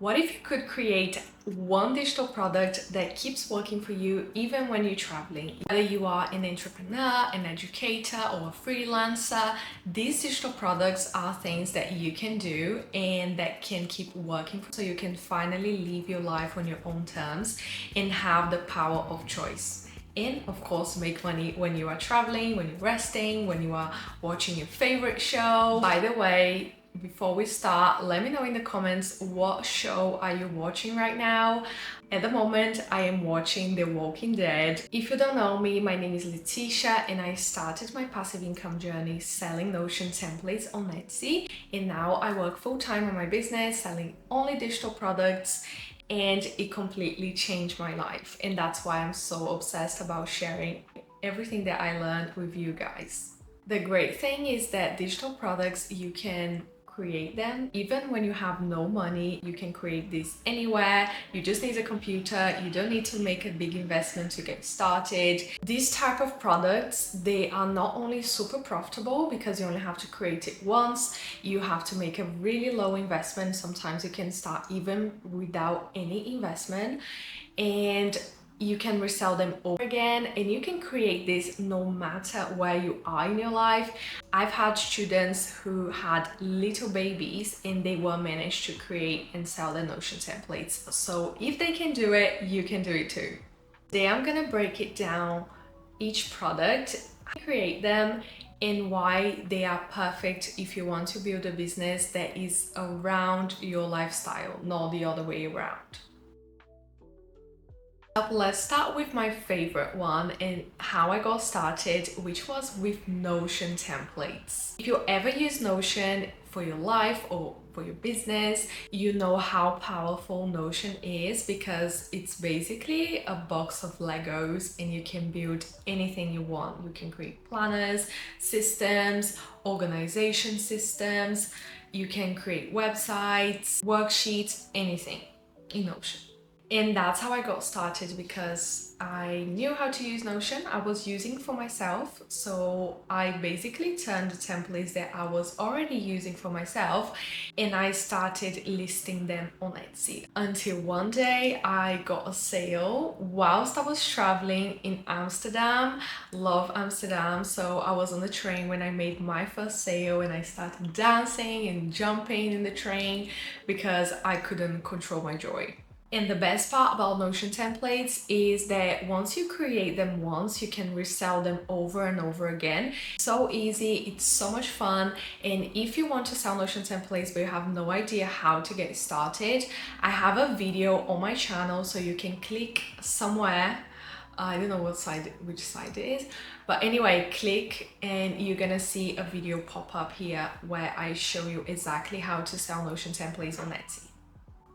What if you could create one digital product that keeps working for you even when you're traveling? Whether you are an entrepreneur, an educator, or a freelancer, these digital products are things that you can do and that can keep working so you can finally live your life on your own terms and have the power of choice. And of course, make money when you are traveling, when you're resting, when you are watching your favorite show. By the way, before we start, let me know in the comments what show are you watching right now. At the moment, I am watching The Walking Dead. If you don't know me, my name is Letitia and I started my passive income journey selling Notion templates on Etsy. And now I work full-time on my business, selling only digital products, and it completely changed my life. And that's why I'm so obsessed about sharing everything that I learned with you guys. The great thing is that digital products, you can create them even when you have no money. You can create this anywhere. You just need a computer. You don't need to make a big investment to get started. These type of products, they are not only super profitable because you only have to create it once. You have to make a really low investment. Sometimes you can start even without any investment, and you can resell them over again, and you can create this no matter where you are in your life. I've had students who had little babies and they were managed to create and sell their Notion templates. So if they can do it, you can do it too. Today I'm gonna break it down, each product, create them, and why they are perfect if you want to build a business that is around your lifestyle, not the other way around. Let's start with my favorite one and how I got started, which was with Notion templates. If you ever use Notion for your life or for your business, you know how powerful Notion is because it's basically a box of Legos and you can build anything you want. You can create planners, systems, organization systems, you can create websites, worksheets, anything in Notion. And that's how I got started because I knew how to use Notion. I was using for myself. So I basically turned the templates that I was already using for myself and I started listing them on Etsy. Until one day I got a sale whilst I was traveling in Amsterdam. Love Amsterdam. So I was on the train when I made my first sale and I started dancing and jumping in the train because I couldn't control my joy. And the best part about Notion templates is that once you create them once, you can resell them over and over again. So easy, it's so much fun. And if you want to sell Notion templates but you have no idea how to get started, I have a video on my channel, so you can click somewhere. I don't know which side it is, but anyway, click and you're gonna see a video pop up here where I show you exactly how to sell Notion templates on Etsy.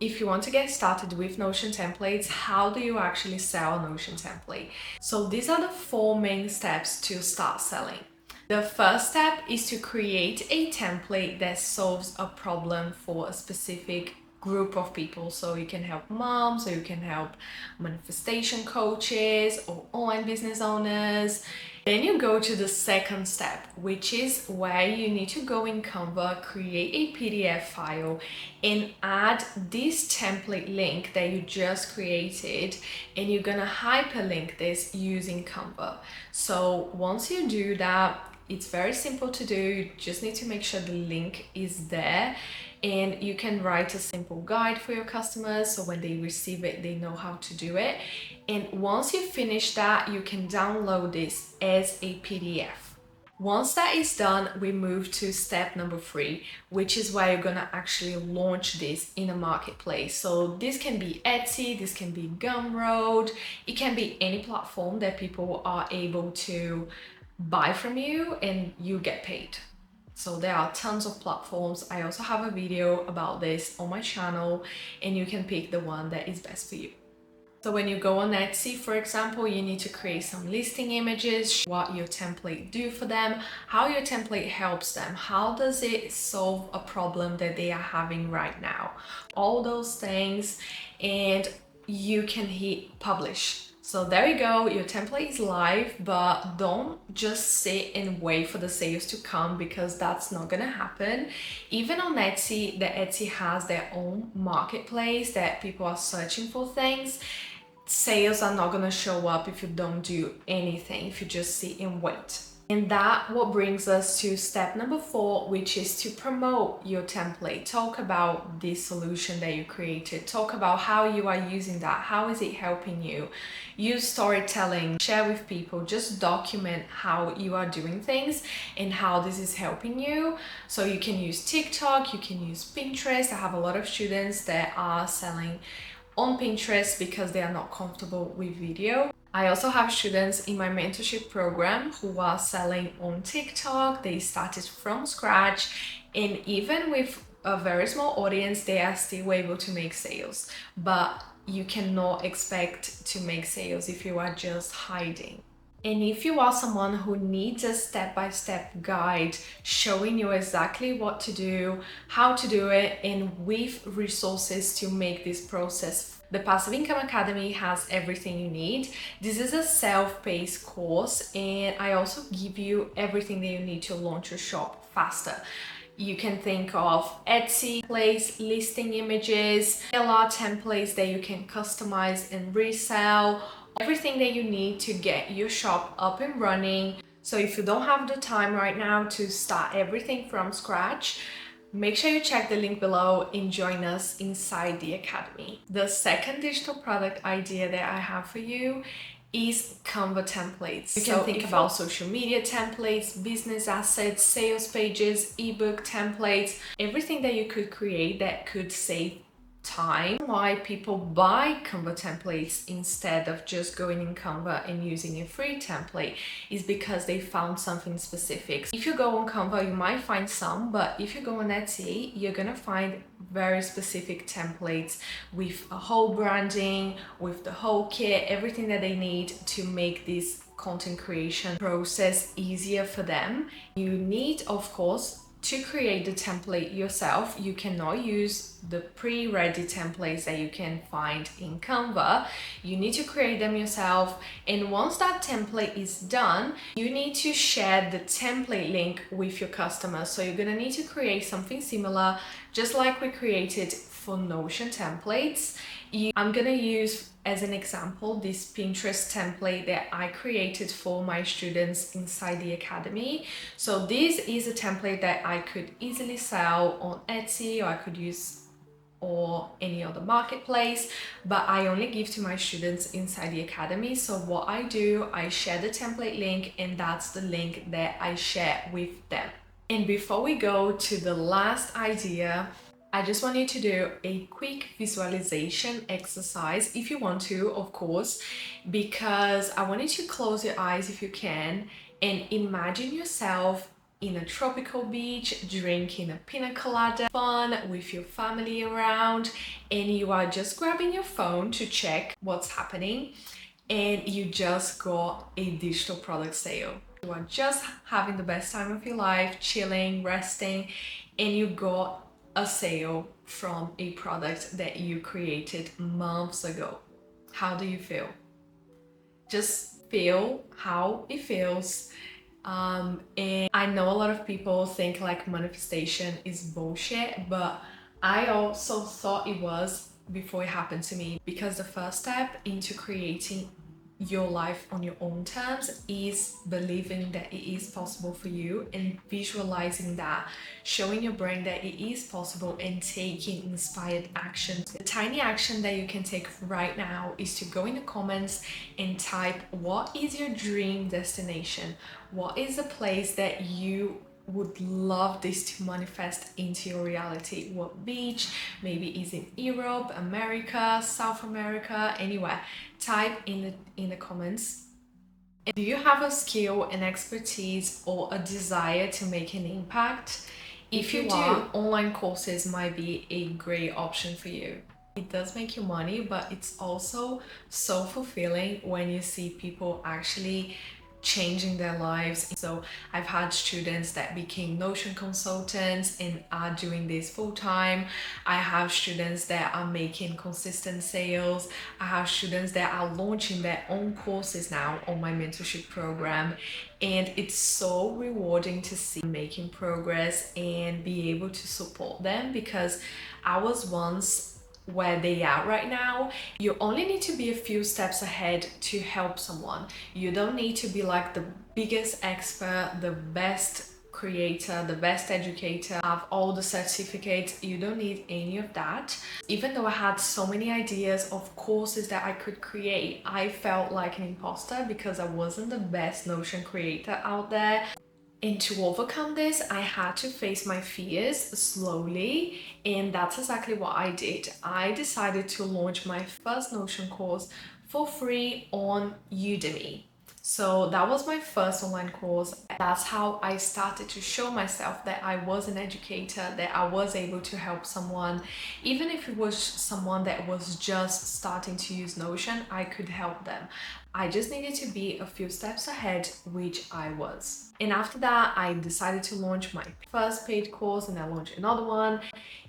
If you want to get started with Notion templates, how do you actually sell a Notion template? So these are the 4 main steps to start selling. The first step is to create a template that solves a problem for a specific group of people. So you can help moms, or you can help manifestation coaches or online business owners. Then you go to the second step, which is where you need to go in Canva, create a PDF file and add this template link that you just created, and you're gonna hyperlink this using Canva. So once you do that, it's very simple to do. You just need to make sure the link is there, and you can write a simple guide for your customers so when they receive it, they know how to do it. And once you finish that, you can download this as a PDF. Once that is done, we move to step number 3, which is where you're gonna actually launch this in a marketplace. So this can be Etsy, this can be Gumroad, it can be any platform that people are able to buy from you and you get paid. So there are tons of platforms. I also have a video about this on my channel and you can pick the one that is best for you. So when you go on Etsy, for example, you need to create some listing images, what your template do for them, how your template helps them, how does it solve a problem that they are having right now, all those things, and you can hit publish. So there you go, your template is live, but don't just sit and wait for the sales to come, because that's not gonna happen. Even on Etsy, the Etsy has their own marketplace that people are searching for things. Sales are not gonna show up if you don't do anything, if you just sit and wait. And that what brings us to step number 4, which is to promote your template. Talk about this solution that you created. Talk about how you are using that. How is it helping you? Use storytelling, share with people, just document how you are doing things and how this is helping you. So you can use TikTok, you can use Pinterest. I have a lot of students that are selling on Pinterest because they are not comfortable with video. I also have students in my mentorship program who are selling on TikTok. They started from scratch, and even with a very small audience, they are still able to make sales. But you cannot expect to make sales if you are just hiding. And if you are someone who needs a step-by-step guide showing you exactly what to do, how to do it, and with resources to make this process, the Passive Income Academy has everything you need. This is a self-paced course, and I also give you everything that you need to launch your shop faster. You can think of Etsy templates, listing images, LR templates that you can customize and resell, everything that you need to get your shop up and running. So if you don't have the time right now to start everything from scratch, make sure you check the link below and join us inside the academy. The second digital product idea that I have for you is Canva templates. You can think about social media templates, business assets, sales pages, ebook templates, everything that you could create that could save time. Why people buy Canva templates instead of just going in Canva and using a free template is because they found something specific. If you go on Canva, you might find some, but if you go on Etsy, you're gonna find very specific templates with a whole branding, with the whole kit, everything that they need to make this content creation process easier for them. You need, of course, to create the template yourself. You cannot use the pre-ready templates that you can find in Canva. You need to create them yourself, and once that template is done, you need to share the template link with your customers. So you're gonna need to create something similar, just like we created for Notion templates. I'm gonna use as an example this Pinterest template that I created for my students inside the academy. So this is a template that I could easily sell on Etsy, or I could use or any other marketplace, but I only give to my students inside the academy. So what I do, I share the template link, and that's the link that I share with them. And before we go to the last idea, I just want you to do a quick visualization exercise, if you want to, of course, because I want you to close your eyes if you can and imagine yourself in a tropical beach, drinking a pina colada, fun with your family around, and you are just grabbing your phone to check what's happening, and you just got a digital product sale. You are just having the best time of your life, chilling, resting, and you got a sale from a product that you created months ago. How do you feel? Just feel how it feels. And I know a lot of people think like manifestation is bullshit, but I also thought it was before it happened to me, because the first step into creating your life on your own terms is believing that it is possible for you and visualizing that, showing your brain that it is possible and taking inspired action. The tiny action that you can take right now is to go in the comments and type, what is your dream destination? What is the place that you would love this to manifest into your reality? What beach? Maybe is in Europe, America, South America, anywhere. Type in the comments. And do you have a skill, an expertise, or a desire to make an impact? If you do, online courses might be a great option for you. It does make you money, but it's also so fulfilling when you see people actually changing their lives. So I've had students that became Notion consultants and are doing this full time. I have students that are making consistent sales. I have students that are launching their own courses now on my mentorship program. And it's so rewarding to see making progress and be able to support them, because I was once where they are right now. You only need to be a few steps ahead to help someone. You don't need to be like the biggest expert, the best creator, the best educator, have all the certificates. You don't need any of that. Even though I had so many ideas of courses that I could create, I felt like an imposter because I wasn't the best Notion creator out there. And to overcome this, I had to face my fears slowly, and that's exactly what I did. I decided to launch my first Notion course for free on Udemy. So that was my first online course. That's how I started to show myself that I was an educator, that I was able to help someone. Even if it was someone that was just starting to use Notion, I could help them. I just needed to be a few steps ahead, which I was. And after that, I decided to launch my first paid course, and I launched another one.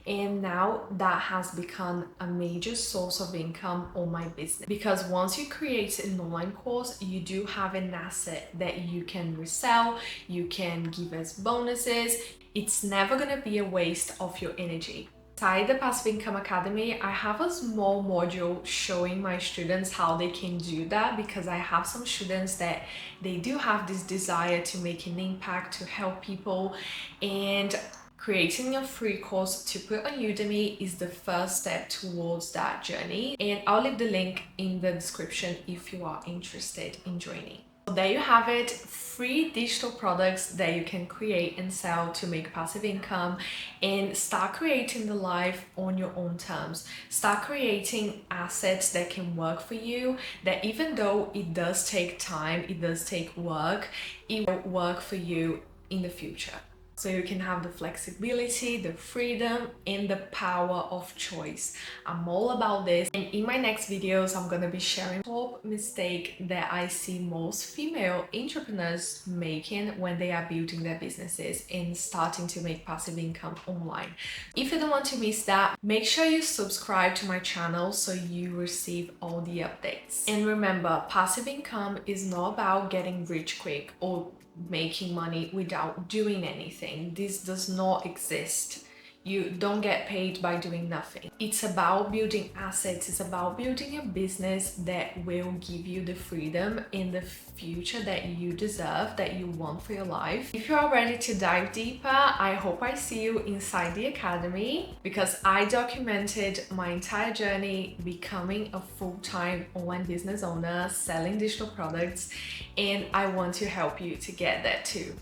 And now that has become a major source of income on my business, because once you create an online course, you do have an asset that you can resell, you can give as bonuses. It's never going to be a waste of your energy. Inside the Passive Income Academy, I have a small module showing my students how they can do that, because I have some students that they do have this desire to make an impact, to help people, and creating a free course to put on Udemy is the first step towards that journey. And I'll leave the link in the description if you are interested in joining. So there you have it, free digital products that you can create and sell to make passive income, and start creating the life on your own terms. Start creating assets that can work for you, that even though it does take time, it does take work, it will work for you in the future. So you can have the flexibility, the freedom, and the power of choice. I'm all about this. And in my next videos, I'm gonna be sharing the top mistake that I see most female entrepreneurs making when they are building their businesses and starting to make passive income online. If you don't want to miss that, make sure you subscribe to my channel so you receive all the updates. And remember, passive income is not about getting rich quick or making money without doing anything. This does not exist. You don't get paid by doing nothing. It's about building assets. It's about building a business that will give you the freedom in the future that you deserve, that you want for your life. If you are ready to dive deeper, I hope I see you inside the academy, because I documented my entire journey becoming a full-time online business owner, selling digital products, and I want to help you to get there too.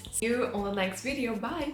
See you on the next video. Bye!